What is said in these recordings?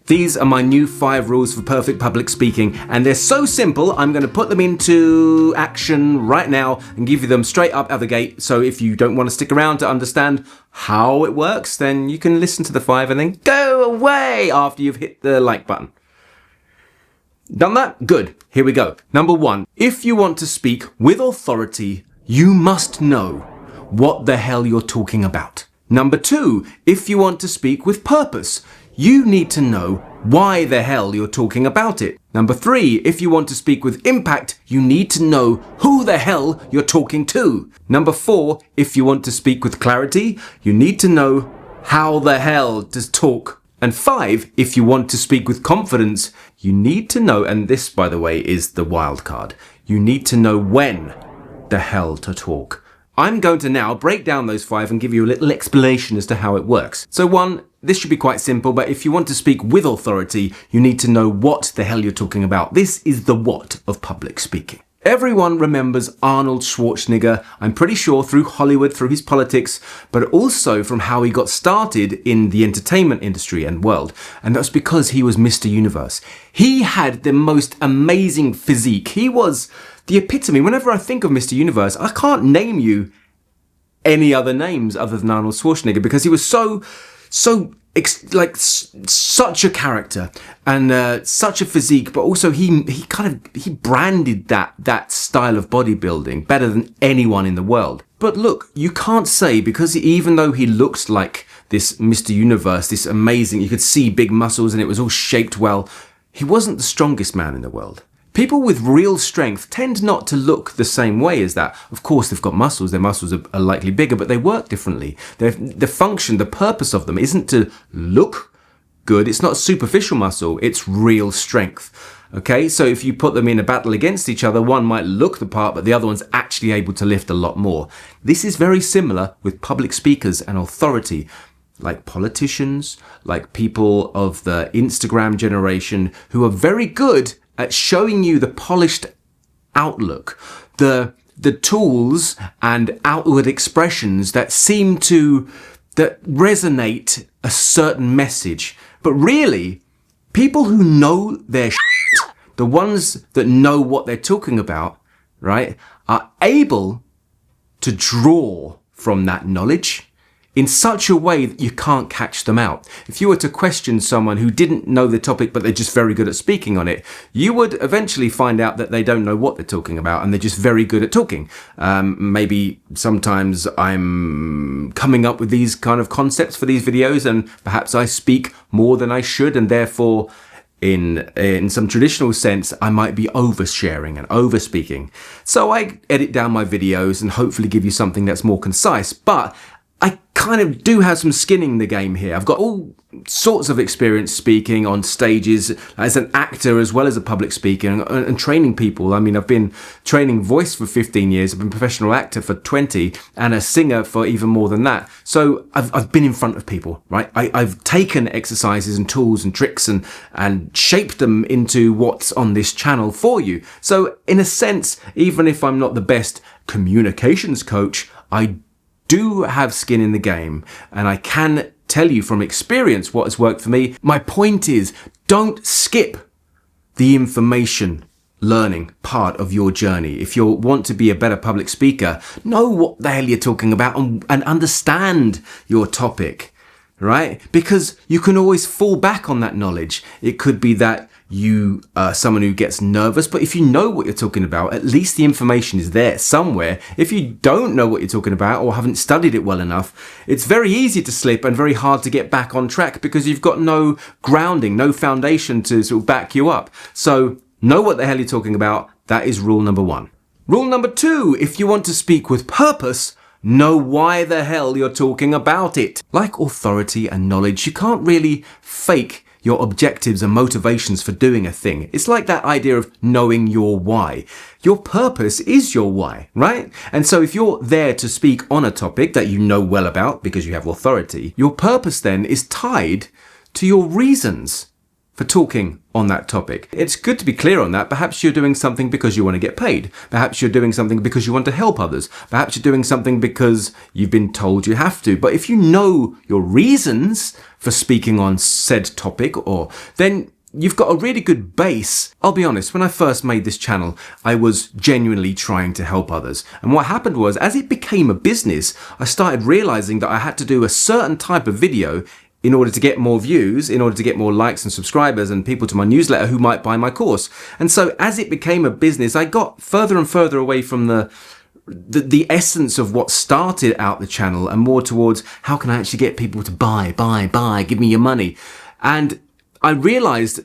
These are my new 5 rules for perfect public speaking, and they're so simple, I'm going to put them into action right now and give you them straight up out the gate. So if you don't want to stick around to understand how it works, then you can listen to the 5 and then go away after you've hit the like button. Done that? Good. Here we go. Number 1. If you want to speak with authority, you must know what the hell you're talking about. Number 2. If you want to speak with purpose, you need to know why the hell you're talking about it. Number 3, if you want to speak with impact, you need to know who the hell you're talking to. Number 4, if you want to speak with clarity, you need to know how the hell to talk. And 5, if you want to speak with confidence, you need to know, and this, by the way, is the wild card, you need to know when the hell to talk. I'm going to now break down those 5 and give you a little explanation as to how it works. So 1, this should be quite simple, but if you want to speak with authority, you need to know what the hell you're talking about. This is the what of public speaking. Everyone remembers Arnold Schwarzenegger, I'm pretty sure through Hollywood, through his politics, but also from how he got started in the entertainment industry and world. And that's because he was Mr. Universe. He had the most amazing physique. He was the epitome. Whenever I think of Mr. Universe, I can't name you any other names other than Arnold Schwarzenegger because he was such a character and such a physique, but also he branded that style of bodybuilding better than anyone in the world. But look, you can't say, because even though he looked like this Mr. Universe, this amazing, you could see big muscles and it was all shaped well, he wasn't the strongest man in the world. People with real strength tend not to look the same way as that. Of course, they've got muscles. Their muscles are likely bigger, but they work differently. The function, the purpose of them isn't to look good. It's not superficial muscle. It's real strength. Okay, so if you put them in a battle against each other, one might look the part, but the other one's actually able to lift a lot more. This is very similar with public speakers and authority. Like politicians, like people of the Instagram generation who are very good at showing you the polished outlook, the tools and outward expressions that resonate a certain message. But really, people who know their shit, the ones that know what they're talking about, right, are able to draw from that knowledge in such a way that you can't catch them out. If you were to question someone who didn't know the topic, but they're just very good at speaking on it, you would eventually find out that they don't know what they're talking about and they're just very good at talking. Maybe sometimes I'm coming up with these kind of concepts for these videos and perhaps I speak more than I should, and therefore in some traditional sense, I might be oversharing and overspeaking. So I edit down my videos and hopefully give you something that's more concise, but I kind of do have some skin in the game here. I've got all sorts of experience speaking on stages as an actor as well as a public speaker and training people. I mean, I've been training voice for 15 years. I've been a professional actor for 20 and a singer for even more than that. So I've been in front of people, right? I've taken exercises and tools and tricks and shaped them into what's on this channel for you. So in a sense, even if I'm not the best communications coach, I do have skin in the game, and I can tell you from experience what has worked for me. My point is, don't skip the information learning part of your journey. If you want to be a better public speaker, know what the hell you're talking about and understand your topic, right? Because you can always fall back on that knowledge. It could be that you are someone who gets nervous, but if you know what you're talking about, at least the information is there somewhere. If you don't know what you're talking about or haven't studied it well enough, it's very easy to slip and very hard to get back on track because you've got no grounding, no foundation to sort of back you up. So know what the hell you're talking about. That is rule number 1. Rule number 2, if you want to speak with purpose, know why the hell you're talking about it. Like authority and knowledge, you can't really fake your objectives and motivations for doing a thing. It's like that idea of knowing your why. Your purpose is your why, right? And so if you're there to speak on a topic that you know well about because you have authority, your purpose then is tied to your reasons for talking on that topic. It's good to be clear on that. Perhaps you're doing something because you want to get paid. Perhaps you're doing something because you want to help others. Perhaps you're doing something because you've been told you have to. But if you know your reasons for speaking on said topic, then you've got a really good base. I'll be honest, when I first made this channel, I was genuinely trying to help others. And what happened was, as it became a business, I started realizing that I had to do a certain type of video in order to get more views, in order to get more likes and subscribers and people to my newsletter who might buy my course. And so as it became a business, I got further and further away from the essence of what started out the channel and more towards how can I actually get people to buy, give me your money. And I realized,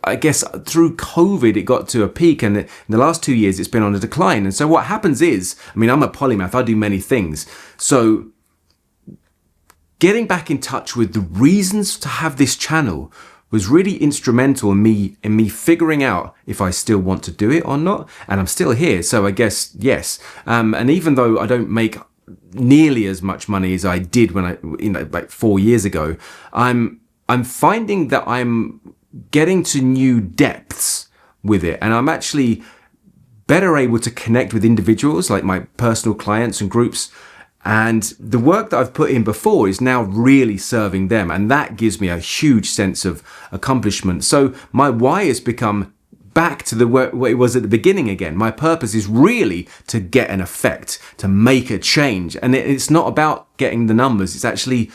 I guess, through COVID, it got to a peak, and in the last 2 years, it's been on a decline. And so what happens is, I'm a polymath, I do many things. So getting back in touch with the reasons to have this channel was really instrumental in me figuring out if I still want to do it or not. And I'm still here, so I guess, yes. And even though I don't make nearly as much money as I did when like 4 years ago, I'm finding that I'm getting to new depths with it, and I'm actually better able to connect with individuals like my personal clients and groups. And the work that I've put in before is now really serving them, and that gives me a huge sense of accomplishment. So my why has become back to the what it was at the beginning again. My purpose is really to get an effect, to make a change, and it's not about getting the numbers. It's actually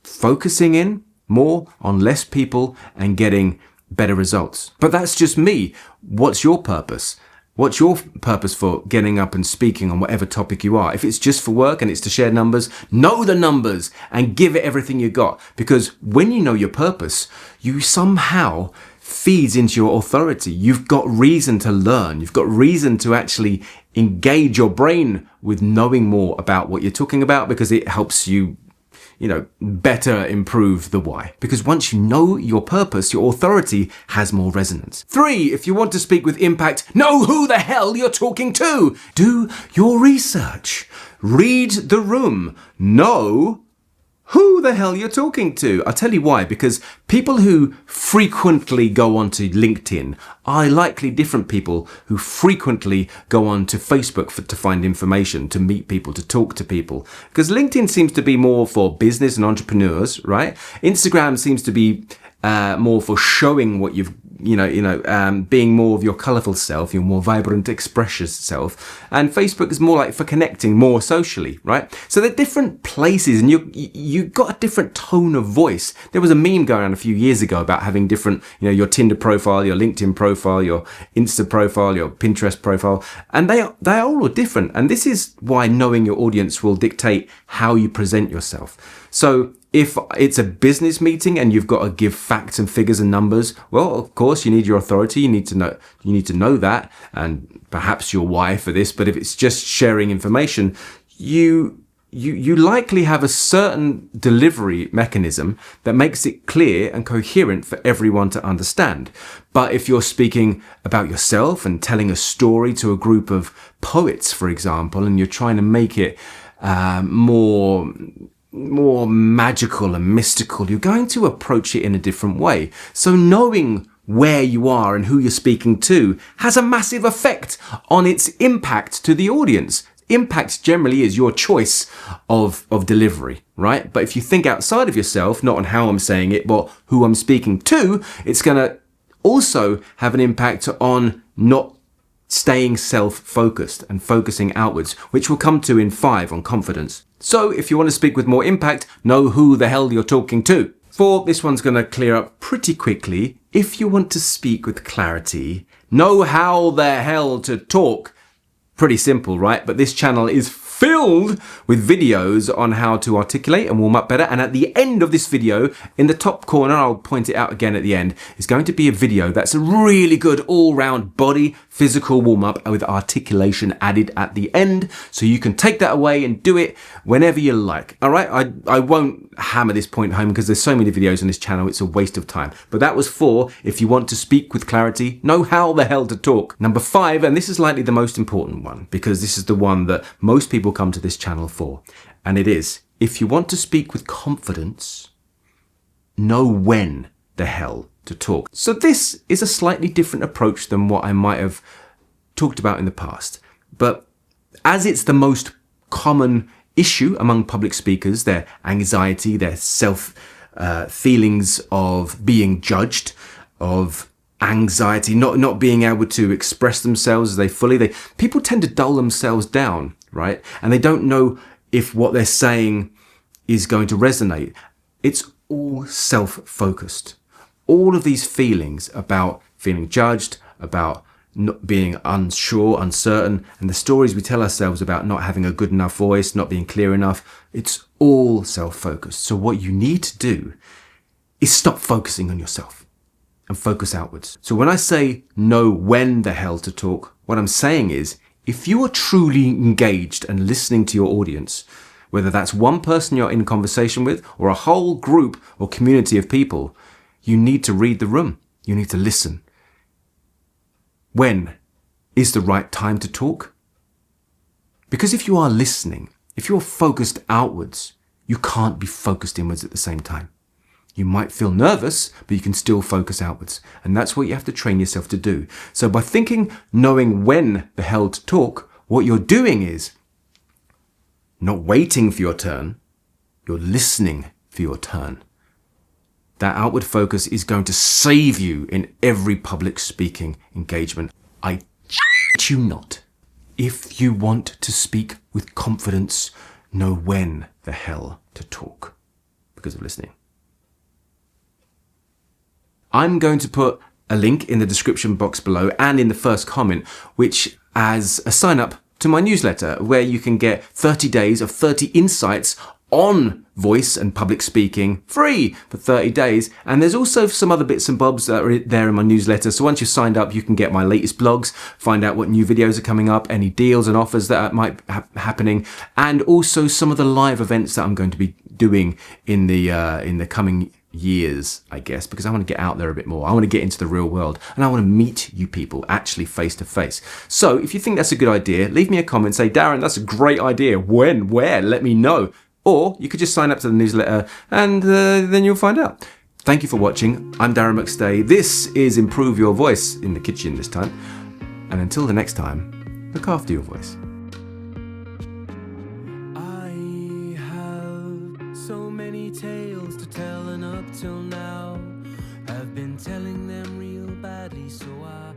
focusing in more on less people and getting better results. But that's just me. What's your purpose? What's your purpose for getting up and speaking on whatever topic you are? If it's just for work and it's to share numbers, know the numbers and give it everything you got. Because when you know your purpose, you somehow feeds into your authority. You've got reason to learn. You've got reason to actually engage your brain with knowing more about what you're talking about, because it helps you better improve the why. Because once you know your purpose, your authority has more resonance. 3, if you want to speak with impact, know who the hell you're talking to. Do your research. Read the room. Know who the hell you're talking to. I'll tell you why. Because people who frequently go onto LinkedIn are likely different people who frequently go on to Facebook to find information, to meet people, to talk to people. Because LinkedIn seems to be more for business and entrepreneurs, right? Instagram seems to be more for showing what you've being more of your colourful self, your more vibrant, expressive self. And Facebook is more like for connecting more socially, right? So they're different places, and you got a different tone of voice. There was a meme going on a few years ago about having different, your Tinder profile, your LinkedIn profile, your Insta profile, your Pinterest profile, and they all are different. And this is why knowing your audience will dictate how you present yourself. So if it's a business meeting and you've got to give facts and figures and numbers, well, of course, you need your authority. You need to know that, and perhaps your why for this. But if it's just sharing information, you likely have a certain delivery mechanism that makes it clear and coherent for everyone to understand. But if you're speaking about yourself and telling a story to a group of poets, for example, and you're trying to make it more magical and mystical, you're going to approach it in a different way. So knowing where you are and who you're speaking to has a massive effect on its impact to the audience. Impact generally is your choice of delivery, right? But if you think outside of yourself, not on how I'm saying it, but who I'm speaking to, it's going to also have an impact on not staying self-focused and focusing outwards, which we'll come to in 5 on confidence. So if you want to speak with more impact, know who the hell you're talking to. 4, this one's going to clear up pretty quickly. If you want to speak with clarity, know how the hell to talk. Pretty simple, right? But this channel is filled with videos on how to articulate and warm up better. And at the end of this video, in the top corner, I'll point it out again at the end, is going to be a video that's a really good all-round body physical warm up with articulation added at the end. So you can take that away and do it whenever you like. All right. I won't hammer this point home because there's so many videos on this channel. It's a waste of time. But that was 4. If you want to speak with clarity, know how the hell to talk. Number 5, and this is likely the most important one because this is the one that most people come to this channel for. And it is, if you want to speak with confidence, know when the hell to talk. So this is a slightly different approach than what I might have talked about in the past. But as it's the most common issue among public speakers, their anxiety, their feelings of being judged, of anxiety, not being able to express themselves as people tend to dull themselves down, right? And they don't know if what they're saying is going to resonate. It's all self-focused. All of these feelings about feeling judged, about not being unsure, uncertain, and the stories we tell ourselves about not having a good enough voice, not being clear enough, it's all self-focused. So what you need to do is stop focusing on yourself and focus outwards. So when I say know when the hell to talk, what I'm saying is, if you are truly engaged and listening to your audience, whether that's one person you're in conversation with or a whole group or community of people, you need to read the room. You need to listen. When is the right time to talk? Because if you are listening, if you're focused outwards, you can't be focused inwards at the same time. You might feel nervous, but you can still focus outwards. And that's what you have to train yourself to do. So by knowing when the hell to talk, what you're doing is not waiting for your turn, you're listening for your turn. That outward focus is going to save you in every public speaking engagement. I you not. If you want to speak with confidence, know when the hell to talk because of listening. I'm going to put a link in the description box below and in the first comment, which as a sign up to my newsletter, where you can get 30 days of 30 insights on voice and public speaking free for 30 days. And there's also some other bits and bobs that are there in my newsletter. So once you've signed up, you can get my latest blogs, find out what new videos are coming up, any deals and offers that might happening, and also some of the live events that I'm going to be doing in the coming years, I guess, because I want to get out there a bit more. I want to get into the real world and I want to meet you people actually face to face. So if you think that's a good idea, leave me a comment, say, Darren, that's a great idea. When, where, let me know. Or you could just sign up to the newsletter and then you'll find out. Thank you for watching. I'm Darren McStay. This is Improve Your Voice in the Kitchen this time. And until the next time, look after your voice. I have so many tales to tell, and up till now I've been telling them real badly, so I